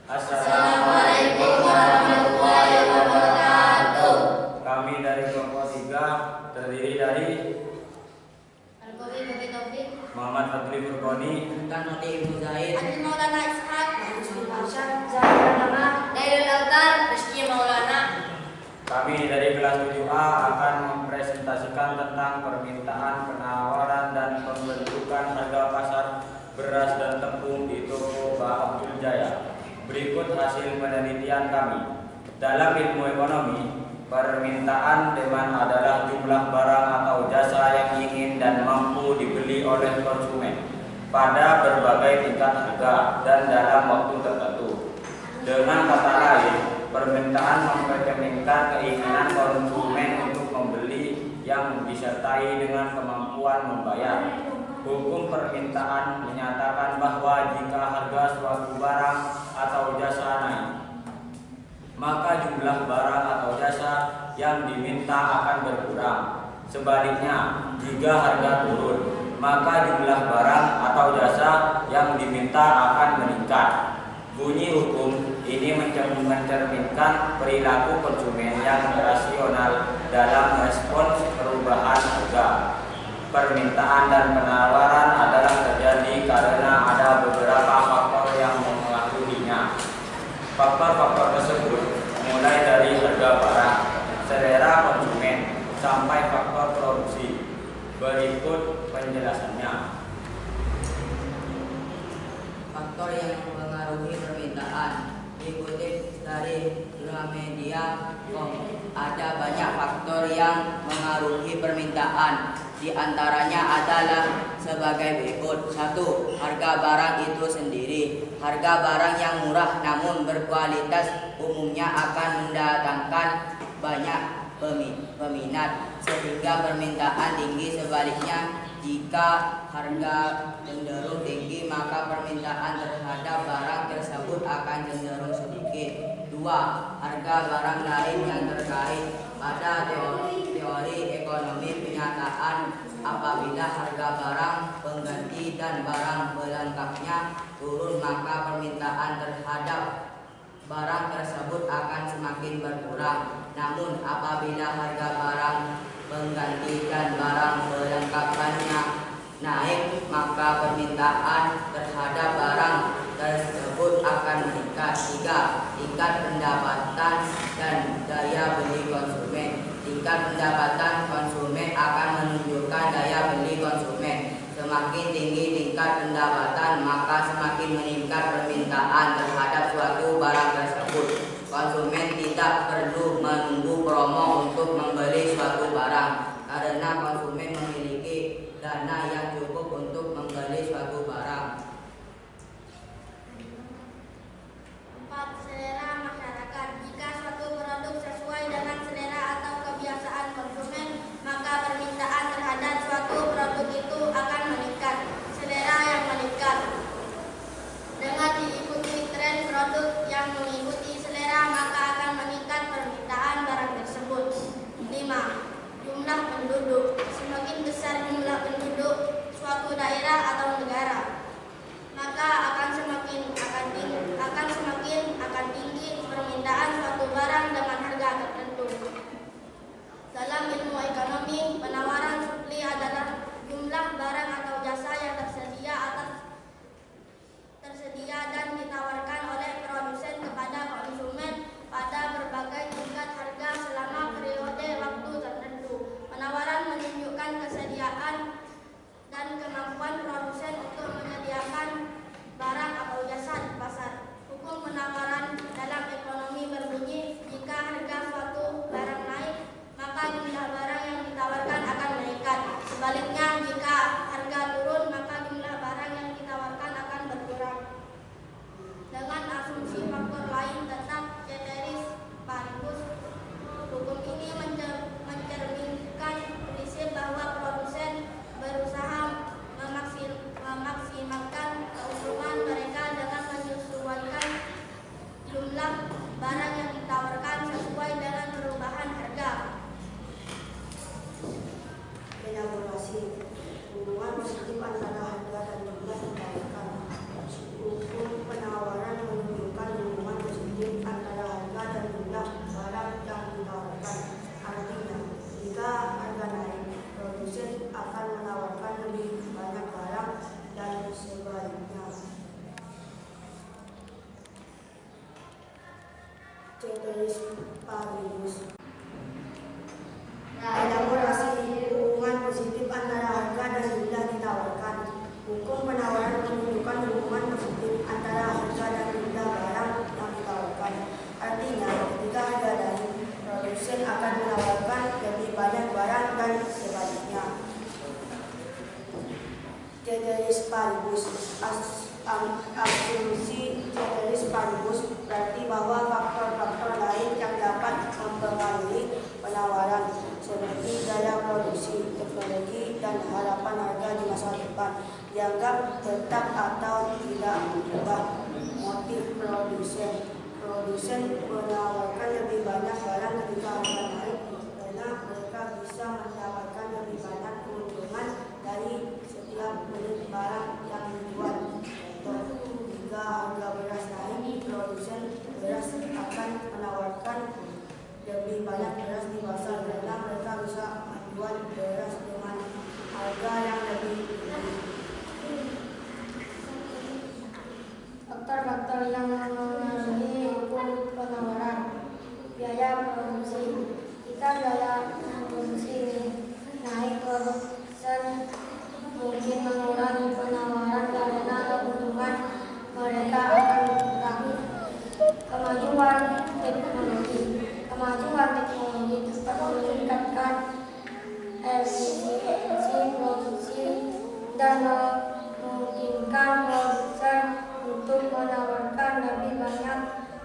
Assalamualaikum warahmatullahi wabarakatuh. Kami dari kelompok 3 terdiri dari Al-Qawi Babi Taufik, Muhammad Fadli Furqoni, Tanodi Ibnu Zaid, Adil Maulana Ishaq, Hasan Zahra Nama, Dairul Autar, Rizky Maulana. kami dari kelas 7A akan mempresentasikan tentang permintaan, penawaran, dan pembentukan harga pasar beras dan tepung di toko Pak Abdul Jaya. Berikut hasil penelitian kami. Dalam ilmu ekonomi, permintaan demand adalah jumlah barang atau jasa yang ingin dan mampu dibeli oleh konsumen pada berbagai tingkat harga dan dalam waktu tertentu. Dengan kata lain, permintaan mempercerminkan keinginan konsumen untuk membeli yang disertai dengan kemampuan membayar. Hukum permintaan menyatakan bahwa jika harga suatu barang atau jasa naik, maka jumlah barang atau jasa yang diminta akan berkurang. Sebaliknya, jika harga turun, maka jumlah barang atau jasa yang diminta akan meningkat. Bunyi hukum ini mencerminkan perilaku konsumen yang rasional dalam respons perubahan harga. Permintaan dan penawaran adalah terjadi karena ada beberapa faktor yang mempengaruhinya. Faktor-faktor tersebut mulai dari harga barang, selera konsumen, sampai faktor produksi. Berikut penjelasannya. faktor yang mempengaruhi permintaan. Dikutip dari Gramedia.com, ada banyak faktor yang mengaruhi permintaan. Di antaranya adalah sebagai berikut. 1. Harga barang itu sendiri. Harga barang yang murah namun berkualitas umumnya akan mendatangkan banyak peminat sehingga permintaan tinggi. Sebaliknya, jika harga cenderung tinggi maka permintaan terhadap barang tersebut akan cenderung sedikit. 2. Harga barang lain yang terkait. Pada teori ekonomi penyataan, apabila harga barang pengganti dan barang pelengkapnya turun maka permintaan terhadap barang tersebut akan semakin berkurang. Namun apabila harga barang pengganti dan barang pelengkapannya naik maka permintaan terhadap barang tersebut akan meningkat. 3. Tingkat pendapatan dan daya beli konsumen. Tingkat pendapatan konsumen akan menunjukkan daya beli konsumen. Semakin tinggi tingkat pendapatan maka semakin meningkat permintaan terhadap suatu barang tersebut. Konsumen tidak perlu menunggu promo untuk membeli suatu barang karena konsumen memiliki dana yang cukup untuk membeli suatu barang. 4. Selera masyarakat. Jika suatu produk sesuai dengan selera atau kebiasaan konsumen, maka permintaan terhadap suatu produk itu akan meningkat. Selera yang meningkat dengan diikuti tren produk yang mengikuti selera, maka akan meningkat permintaan barang tersebut. 5. Jumlah penduduk. Semakin besar jumlah penduduk, paribus. Elaborasi hubungan positif antara harga dan jumlah ditawarkan. Hukum penawaran menunjukkan hubungan positif antara harga dan jumlah barang yang ditawarkan. Artinya, ketika harga dari produsen akan menawarkan lebih banyak barang dan sebaliknya. Ceteris paribus. Asumsi ceteris paribus berarti bahwa faktor-faktor lain yang dapat mempengaruhi penawaran seperti daya produksi, teknologi, dan harapan harga di masa depan dianggap tetap atau tidak berubah. Motif produsen. Produsen menawarkan lebih banyak barang ketika harga naik karena mereka bisa mendapatkan lebih banyak keuntungan dari setiap unit barang yang dijual. Jika harga beras naik, produsen beras akan menawarkan lebih banyak beras di pasar karena mereka bisa menjual beras dengan harga yang lebih tinggi. Faktor-faktor yang mempengaruhi hukum penawaran. Biaya produksi. Jika biaya produksi naik, produsen mungkin mengurangi penawaran karena keuntungan mereka akan berkurang. Kemajuan teknologi. Kemajuan teknologi dapat meningkatkan efisiensi produksi dan memungkinkan produsen untuk menawarkan lebih banyak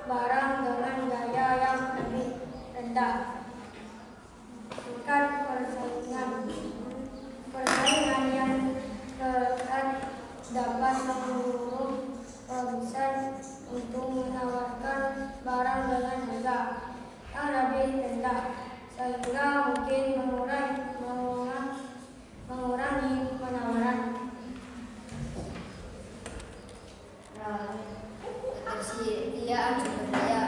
barang dengan daya yang lebih rendah. Tingkat persaingan. Persaingan yang ketat dapat mendorong produsen untuk menawarkan barang dengan harga yang lebih rendah sehingga mungkin mengurangi penawaran. Ketersediaan sumber daya.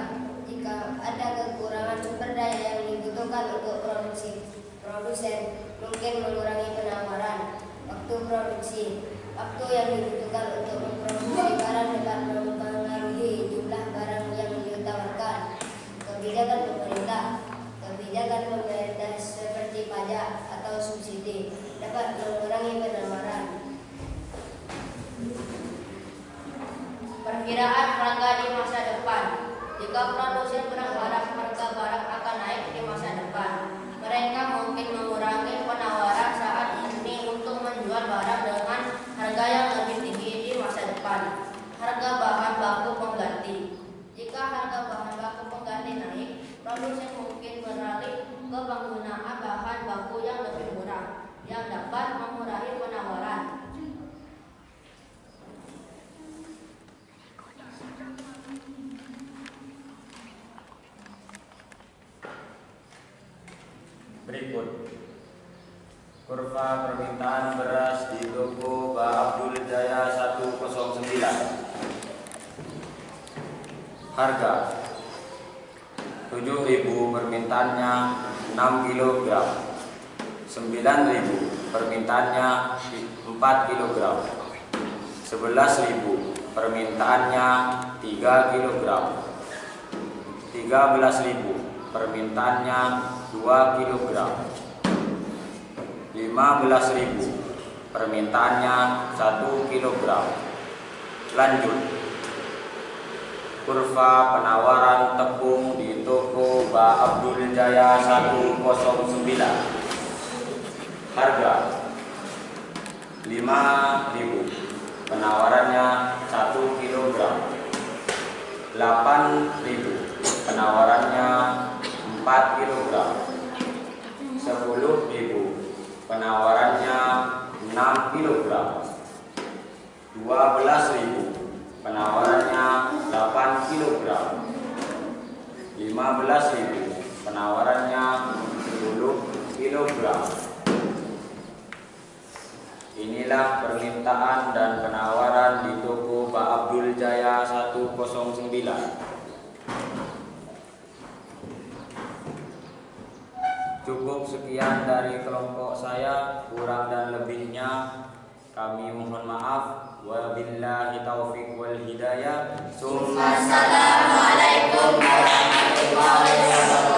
Jika ada kekurangan sumber daya yang dibutuhkan untuk produsen mungkin mengurangi penawaran. Waktu produksi. Waktu yang dibutuhkan untuk memproduksi barang dapat mempengaruhi jumlah barang yang ditawarkan. Kebijakan pemerintah. Kebijakan pemerintah seperti pajak atau subsidi dapat mengurangi penawaran. Perkiraan harga di masa depan. Jika produsen berharap harga barang akan naik di masa depan, mereka mungkin mengurangi penawaran saat ini untuk menjual barang dengan harga yang lebih tinggi di masa depan. Harga bahan baku pengganti. Jika harga bahan baku pengganti naik, produsen mungkin beralih ke penggunaan bahan baku yang lebih murah, yang dapat mengurangi penawaran. Berikut kurva permintaan beras di toko Pak Abdul Jaya 109. Harga 7.000, permintaannya 6 kg. 9.000, permintaannya 4 kg. 11.000, permintaannya 3 kg. 13.000, permintaannya 2 kg. 15.000, permintaannya 1 kg. Lanjut. Kurva penawaran tepung di toko Pak Abdul Jaya 109. Harga 5.000, penawarannya 1 kg. 8.000, penawarannya 4 kg. 10.000, penawarannya 6 kg. 12.000, penawarannya 8 kg. 15.000, penawarannya 10 kg. Inilah permintaan dan penawaran di toko Pak Abdul Jaya 109. Cukup sekian dari kelompok saya, kurang dan lebihnya kami mohon maaf. Wabillahi taufiq wal hidayah. Assalamualaikum warahmatullahi Waalaikumsalam.